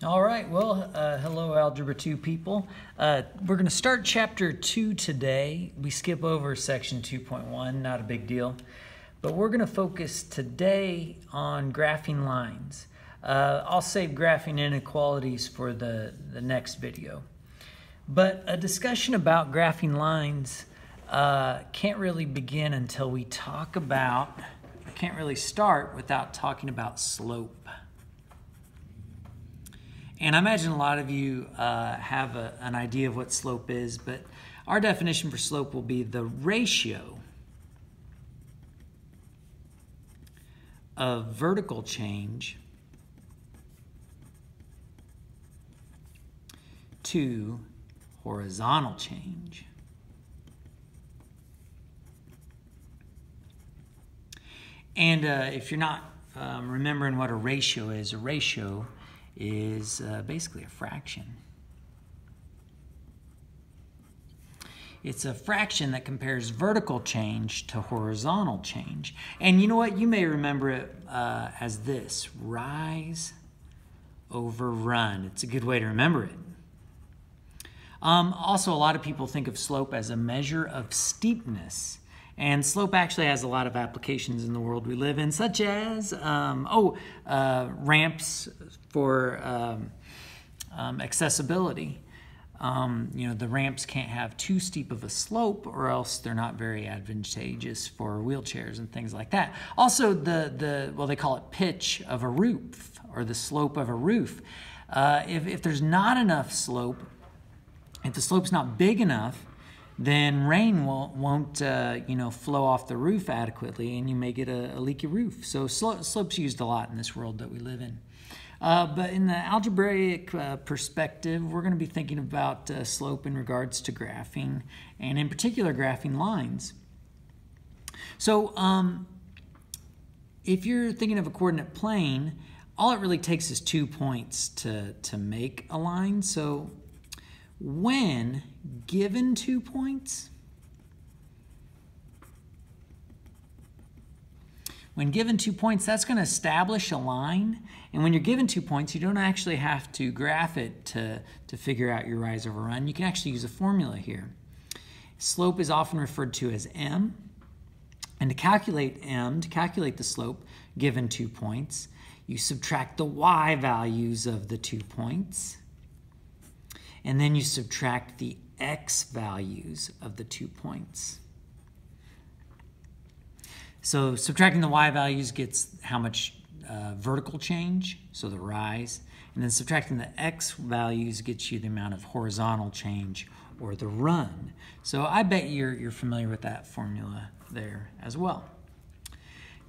All right, well, hello Algebra 2 people. We're going to start Chapter 2 today. We skip over Section 2.1, not a big deal. But we're going to focus today on graphing lines. I'll save graphing inequalities for the next video. But a discussion about graphing lines can't really begin until we talk about, or can't really start without talking about slope. And I imagine a lot of you have an idea of what slope is, but our definition for slope will be the ratio of vertical change to horizontal change. And if you're not remembering what a ratio is basically a fraction. It's a fraction that compares vertical change to horizontal change. And you know what? You may remember it as this, rise over run. It's a good way to remember it. Also, a lot of people think of slope as a measure of steepness. And slope actually has a lot of applications in the world we live in, such as ramps for accessibility. The ramps can't have too steep of a slope, or else they're not very advantageous for wheelchairs and things like that. Also, they call it pitch of a roof, or the slope of a roof. If there's not enough slope, if the slope's not big enough, then rain won't flow off the roof adequately, and you may get a leaky roof. So slope's used a lot in this world that we live in. But in the algebraic perspective, we're going to be thinking about slope in regards to graphing, and in particular graphing lines. So if you're thinking of a coordinate plane, all it really takes is 2 points to make a line. So when given 2 points, that's going to establish a line. And when you're given 2 points, you don't actually have to graph it to figure out your rise over run. You can actually use a formula here. Slope is often referred to as m. And to calculate the slope given 2 points, you subtract the y values of the 2 points. And then you subtract the x values of the 2 points. So subtracting the y values gets how much vertical change, so the rise. And then subtracting the x values gets you the amount of horizontal change, or the run. So I bet you're familiar with that formula there as well.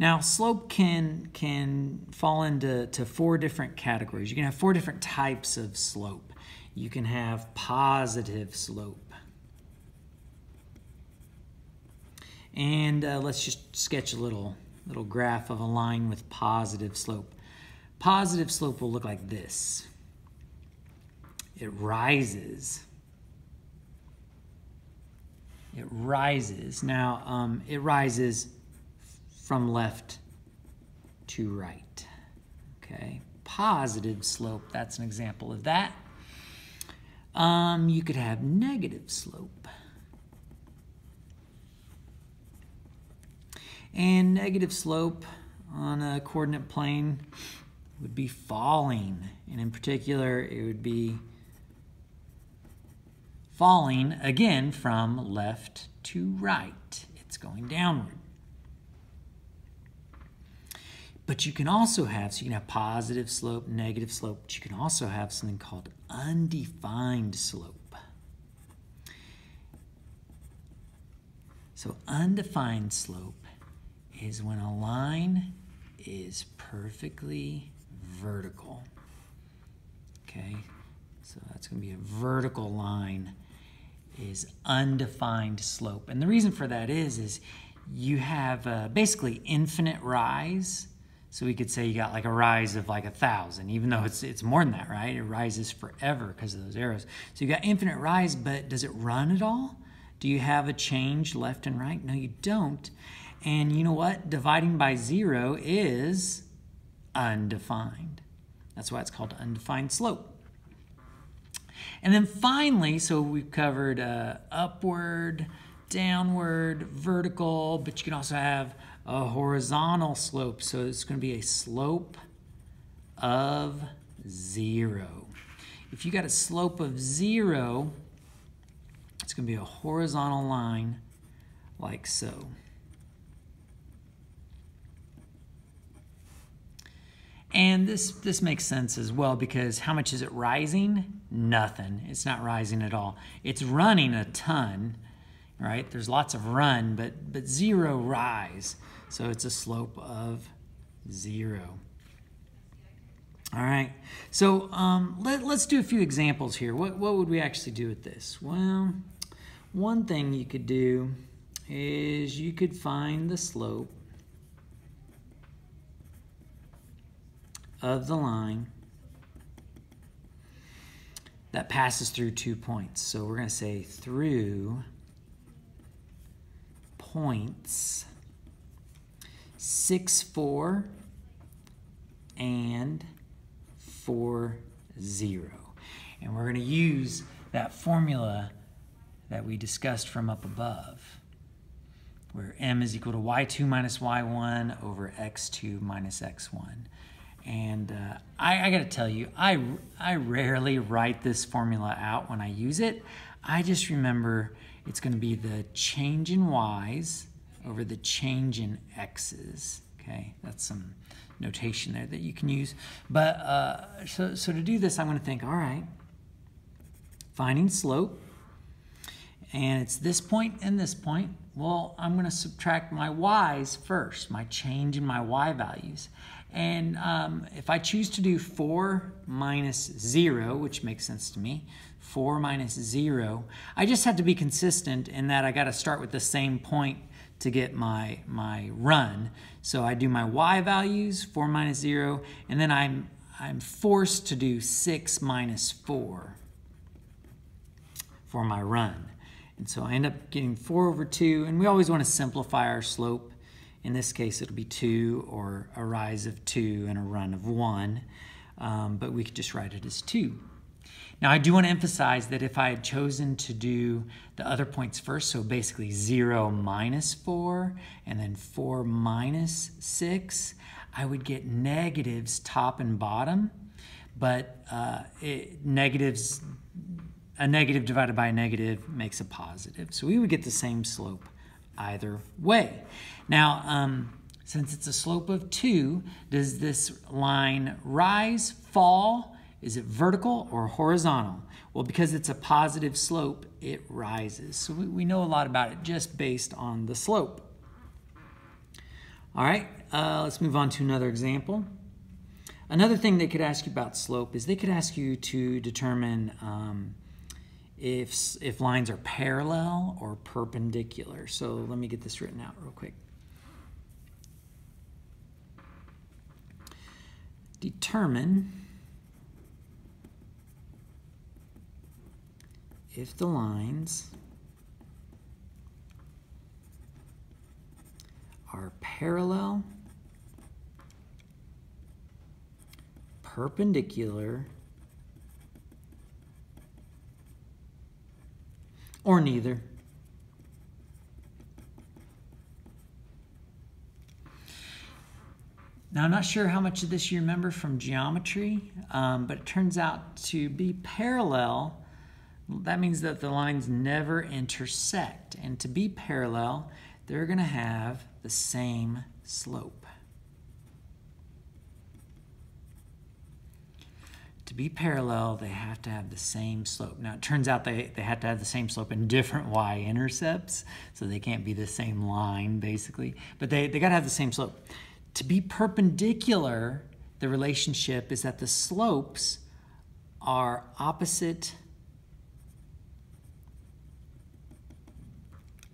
Now, slope can fall into 4 different categories. You can have 4 different types of slope. You can have positive slope. And let's just sketch a little graph of a line with positive slope. Positive slope will look like this. It rises. It rises. Now, it rises from left to right. Okay, positive slope, that's an example of that. You could have negative slope. And negative slope on a coordinate plane would be falling. And in particular, it would be falling, again, from left to right. It's going downward. But you can also have, so you can have positive slope, negative slope, but you can also have something called undefined slope. So undefined slope is when a line is perfectly vertical. Okay, so that's going to be a vertical line is undefined slope. And the reason for that is you have basically infinite rise. So we could say you got like a rise of like 1,000, even though it's more than that, right? It rises forever because of those arrows. So you got infinite rise, but does it run at all? Do you have a change left and right? No, you don't. And you know what? Dividing by 0 is undefined. That's why it's called undefined slope. And then finally, so we've covered upward, downward, vertical, but you can also have a horizontal slope. So it's going to be a slope of 0. If you got a slope of 0, it's going to be a horizontal line like so. And this makes sense as well, because how much is it rising? Nothing. It's not rising at all. It's running a ton, right? There's lots of run, but 0 rise. So it's a slope of 0. All right. So let's do a few examples here. What would we actually do with this? Well, one thing you could do is you could find the slope of the line that passes through 2 points. So we're going to say through points 6, 4, and 4, 0. And we're going to use that formula that we discussed from up above, where m is equal to y2 minus y1 over x2 minus x1. And I got to tell you, I rarely write this formula out when I use it. I just remember it's going to be the change in y's over the change in x's. Okay, that's some notation there that you can use. But so to do this, I'm going to think, all right, finding slope, and it's this point and this point. Well, I'm going to subtract my y's first, my change in my y values. And if I choose to do 4 minus 0, which makes sense to me, 4 minus 0, I just have to be consistent in that I got to start with the same point to get my run. So I do my y values, 4 minus 0, and then I'm forced to do 6 minus 4 for my run. And so I end up getting 4 over 2, and we always want to simplify our slope. In this case, it'll be 2, or a rise of 2 and a run of 1, but we could just write it as 2. Now, I do want to emphasize that if I had chosen to do the other points first, so basically 0 minus 4 and then 4 minus 6, I would get negatives top and bottom, but a negative divided by a negative makes a positive. So we would get the same slope either way. Now, since it's a slope of 2, does this line rise, fall? Is it vertical or horizontal? Well, because it's a positive slope, it rises. So we know a lot about it just based on the slope. All right, let's move on to another example. Another thing they could ask you about slope is they could ask you to determine if lines are parallel or perpendicular. So let me get this written out real quick. Determine if the lines are parallel, perpendicular, or neither. Now, I'm not sure how much of this you remember from geometry, but it turns out to be parallel. That means that the lines never intersect. And to be parallel, they're going to have the same slope. To be parallel, they have to have the same slope. Now, it turns out they have to have the same slope in different y-intercepts, so they can't be the same line, basically. But they got to have the same slope. To be perpendicular, the relationship is that the slopes are opposite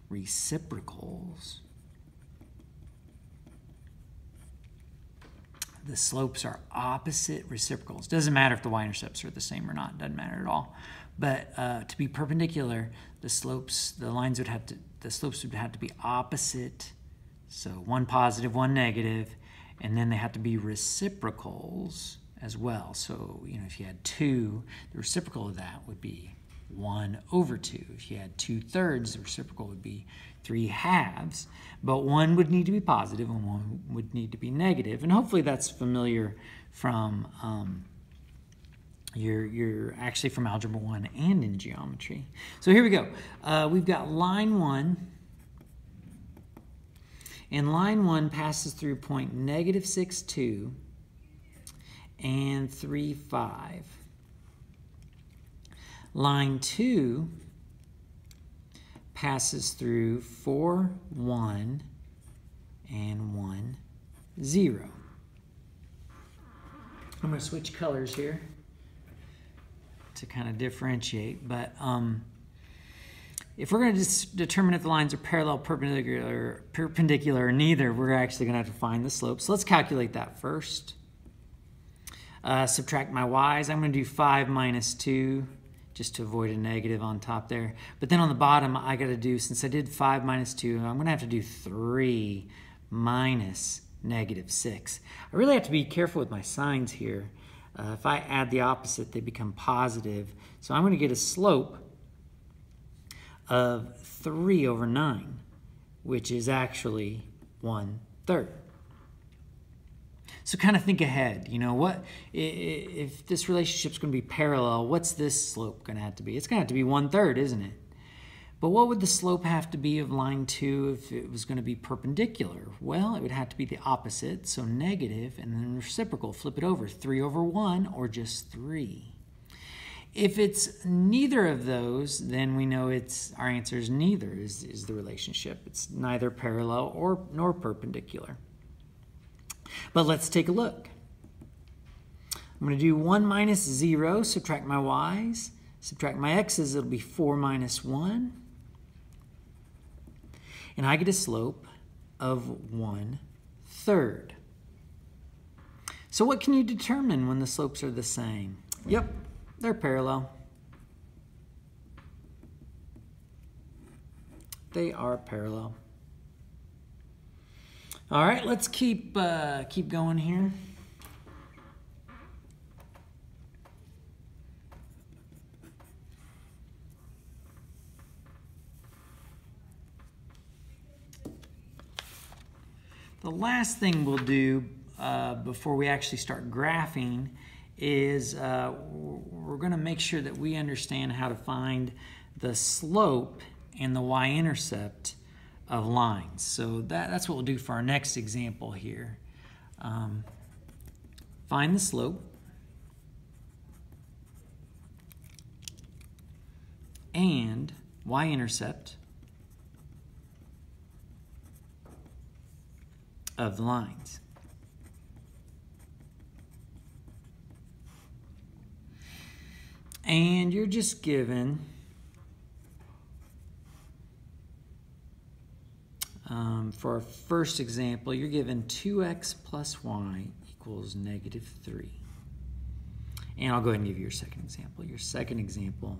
reciprocals. The slopes are opposite reciprocals. Doesn't matter if the y-intercepts are the same or not. Doesn't matter at all. But to be perpendicular, the slopes would have to be opposite. So one positive, one negative, and then they have to be reciprocals as well. So, if you had 2, the reciprocal of that would be 1 over 2. If you had 2/3, the reciprocal would be 3/2. But one would need to be positive and one would need to be negative. And hopefully that's familiar from you're actually from Algebra 1 and in geometry. So here we go. We've got line 1. And line 1 passes through point -6, 2 and 3, 5. Line 2 passes through 4, 1 and 1, 0. I'm going to switch colors here to kind of differentiate, but if we're going to determine if the lines are parallel, perpendicular, or neither, we're actually going to have to find the slope. So let's calculate that first. Subtract my y's. I'm going to do 5 minus 2 just to avoid a negative on top there. But then on the bottom, I got to do, since I did 5 minus 2, I'm going to have to do 3 minus -6. I really have to be careful with my signs here. If I add the opposite, they become positive. So I'm going to get a slope of 3 over 9, which is actually 1/3. So kind of think ahead, what if this relationship's going to be parallel, what's this slope going to have to be? It's going to have to be 1/3, isn't it? But what would the slope have to be of line 2 if it was going to be perpendicular? Well, it would have to be the opposite, so negative, and then reciprocal, flip it over, 3 over 1, or just 3. If it's neither of those, then we know our answer is neither is the relationship. It's neither parallel nor perpendicular. But let's take a look. I'm going to do 1 minus 0, subtract my y's, subtract my x's, it'll be 4 minus 1. And I get a slope of 1/3. So what can you determine when the slopes are the same? Yep, they're parallel. They are parallel. All right, let's keep going here. The last thing we'll do before we actually start graphing is we're going to make sure that we understand how to find the slope and the y-intercept of lines. So that's what we'll do for our next example here. Find the slope and y-intercept of the lines. And you're just given for our first example, you're given 2x plus y equals -3. And I'll go ahead and give you your second example. Your second example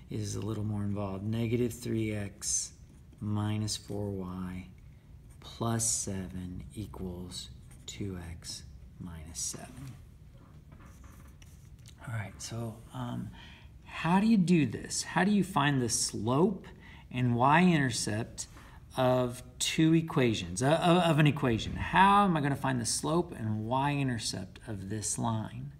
is a little more involved. -3x minus 4y plus 7 equals 2x minus 7. All right, so how do you do this? How do you find the slope and y-intercept of two equations, of an equation? How am I going to find the slope and y-intercept of this line?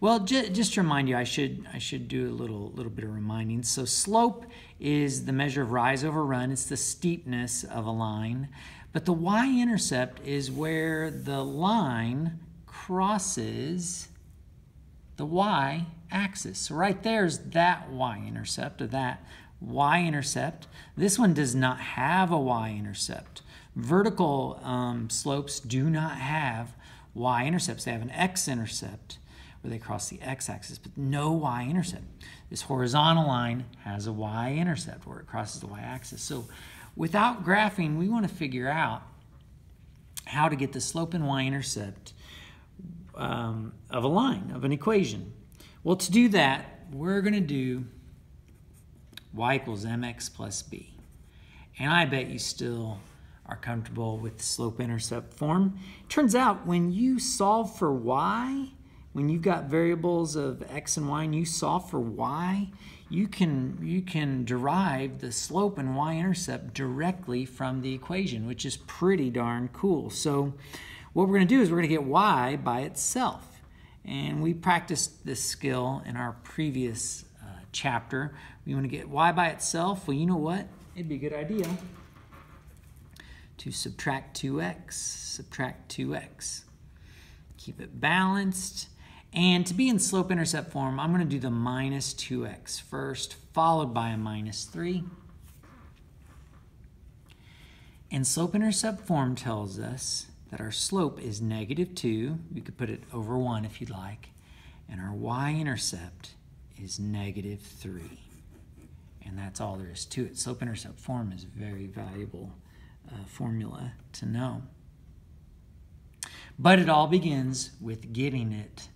Well, just to remind you, I should do a little bit of reminding. So slope is the measure of rise over run. It's the steepness of a line. But the y-intercept is where the line crosses the y-axis. So right there's that y-intercept, or that y-intercept. This one does not have a y-intercept. Vertical slopes do not have y-intercepts. They have an x-intercept where they cross the x-axis, but no y-intercept. This horizontal line has a y-intercept where it crosses the y-axis. So without graphing, we want to figure out how to get the slope and y-intercept of a line, of an equation. Well, to do that, we're going to do y equals mx plus b. And I bet you still are comfortable with the slope-intercept form. Turns out when you solve for y, when you've got variables of x and y and you solve for y, you can derive the slope and y-intercept directly from the equation, which is pretty darn cool. So what we're going to do is we're going to get y by itself. And we practiced this skill in our previous chapter. We want to get y by itself. Well, you know what? It'd be a good idea to subtract 2x. Keep it balanced. And to be in slope-intercept form, I'm going to do the minus 2x first, followed by a minus 3. And slope-intercept form tells us that our slope is negative 2. We could put it over 1 if you'd like. And our y-intercept is negative 3. And that's all there is to it. Slope-intercept form is a very valuable formula to know. But it all begins with getting it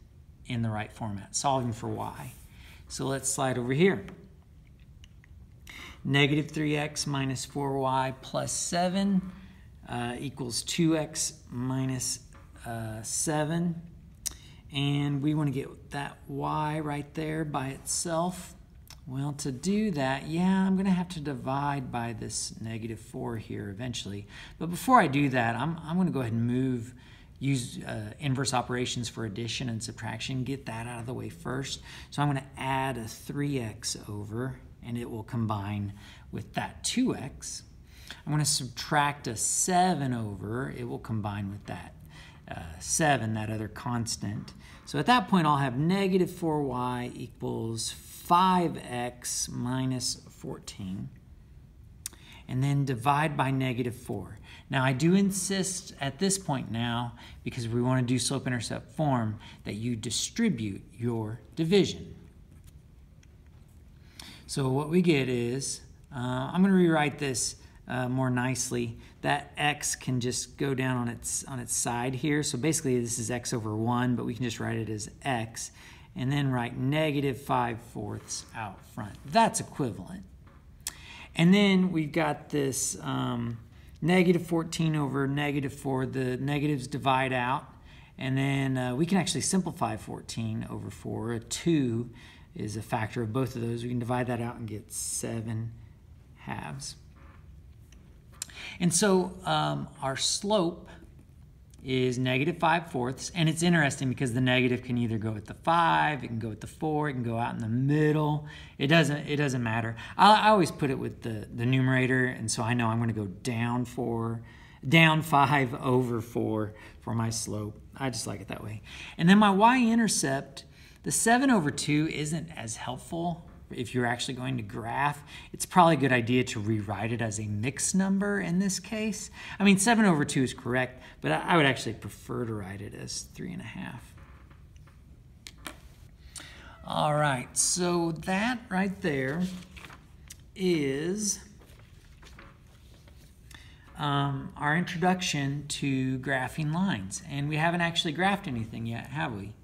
in the right format, solving for y. So let's slide over here. Negative 3x minus 4y plus 7 equals 2x minus 7. And we want to get that y right there by itself. Well, to do that, yeah, I'm going to have to divide by this negative 4 here eventually. But before I do that, I'm going to go ahead and use inverse operations for addition and subtraction, get that out of the way first. So I'm going to add a 3x over, and it will combine with that 2x. I'm going to subtract a 7 over, it will combine with that 7, that other constant. So at that point, I'll have negative 4y equals 5x minus 14. And then divide by negative 4. Now, I do insist at this point now, because we want to do slope-intercept form, that you distribute your division. So what we get is, I'm going to rewrite this more nicely. That x can just go down on its side here. So basically, this is x over 1, but we can just write it as x. And then write negative 5/4 out front. That's equivalent. And then we've got this negative 14 over negative 4. The negatives divide out. And then we can actually simplify 14 over 4. A 2 is a factor of both of those. We can divide that out and get 7 halves. And so our slope is negative 5/4. And it's interesting because the negative can either go with the 5, it can go with the 4, it can go out in the middle. It doesn't matter. I always put it with the numerator, and so I know I'm going to go down 5 over 4 for my slope. I just like it that way. And then my y-intercept, the 7 over 2 isn't as helpful. If you're actually going to graph, it's probably a good idea to rewrite it as a mixed number in this case. I mean, 7 over 2 is correct, but I would actually prefer to write it as 3.5. All right, so that right there is our introduction to graphing lines. And we haven't actually graphed anything yet, have we?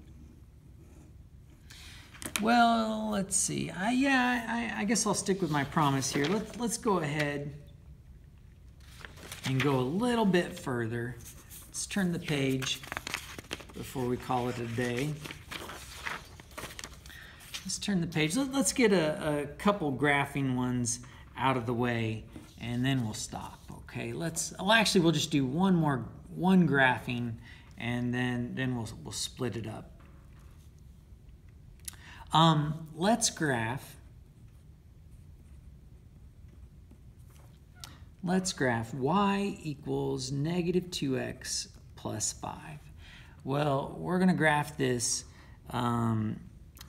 Well, let's see. I guess I'll stick with my promise here. Let's go ahead and go a little bit further. Let's turn the page before we call it a day. Let's turn the page. Let's get a couple graphing ones out of the way, and then we'll stop. Okay. Actually, we'll just do one graphing, and then we'll split it up. Let's graph y equals negative 2x plus 5. Well, we're going to graph this.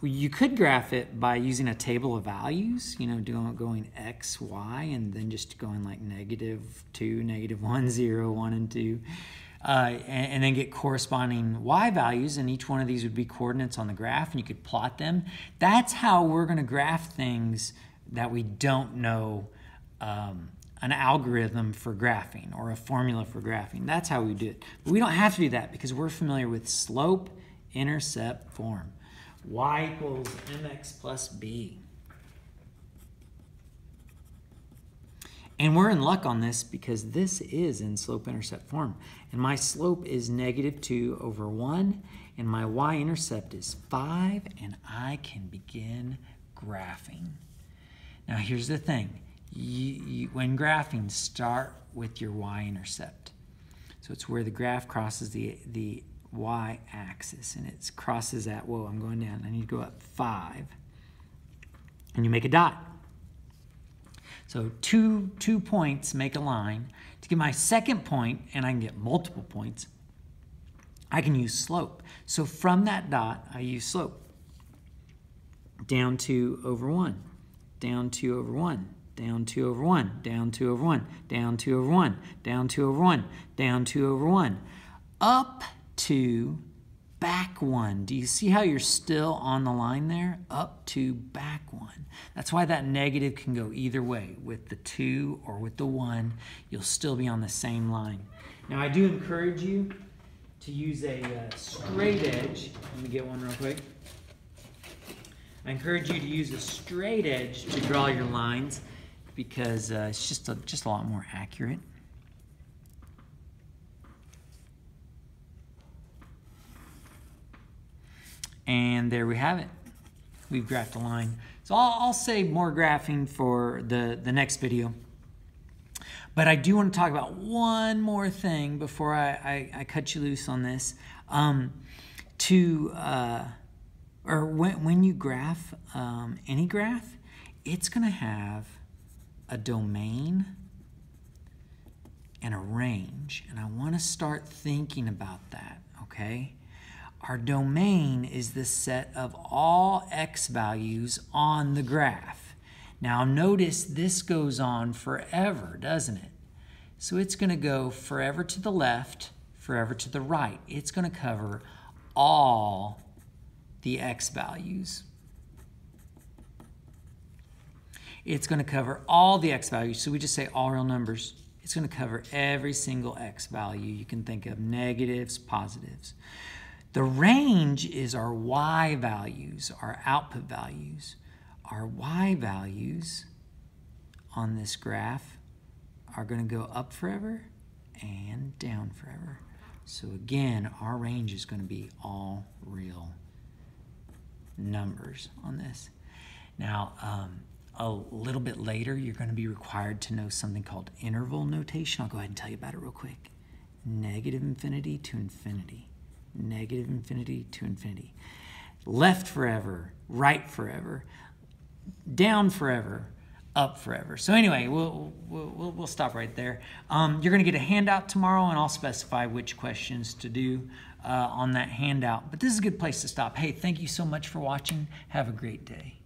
You could graph it by using a table of values, going x, y, and then just going like negative 2, negative 1, 0, 1, and 2. And then get corresponding y values, and each one of these would be coordinates on the graph, and you could plot them. That's how we're going to graph things that we don't know an algorithm for graphing or a formula for graphing. That's how we do it. But we don't have to do that because we're familiar with slope-intercept form. Y equals mx plus b. And we're in luck on this because this is in slope-intercept form. And my slope is negative 2 over 1. and my y-intercept is 5, and I can begin graphing. Now here's the thing. When graphing, start with your y-intercept. So it's where the graph crosses the y-axis, and it crosses at, whoa, I'm going down. I need to go up 5. And you make a dot. So two points make a line. To get my second point, and I can get multiple points, I can use slope. So from that dot, I use slope. Down 2 over 1, down 2 over 1, down 2 over 1, down 2 over 1, down 2 over 1, down 2 over 1, down 2 over 1, up to back 1. Do you see how you're still on the line there? Up to back 1. That's why that negative can go either way. With the 2 or with the 1, you'll still be on the same line. Now I do encourage you to use a straight edge. Let me get one real quick. I encourage you to use a straight edge to draw your lines because it's just a lot more accurate. And there we have it. We've graphed a line. So I'll save more graphing for the next video. But I do want to talk about one more thing before I cut you loose on this. When you graph any graph, it's going to have a domain and a range. And I want to start thinking about that, okay? Our domain is the set of all x values on the graph. Now notice this goes on forever, doesn't it? So it's going to go forever to the left, forever to the right. It's going to cover all the x values. It's going to cover all the x values. So we just say all real numbers. It's going to cover every single x value. You can think of negatives, positives. The range is our y values, our output values. Our y values on this graph are going to go up forever and down forever. So again, our range is going to be all real numbers on this. Now, a little bit later, you're going to be required to know something called interval notation. I'll go ahead and tell you about it real quick. Negative infinity to infinity. Negative infinity to infinity. Left forever, right forever, down forever, up forever. So anyway, we'll stop right there. You're going to get a handout tomorrow, and I'll specify which questions to do on that handout. But this is a good place to stop. Hey, thank you so much for watching. Have a great day.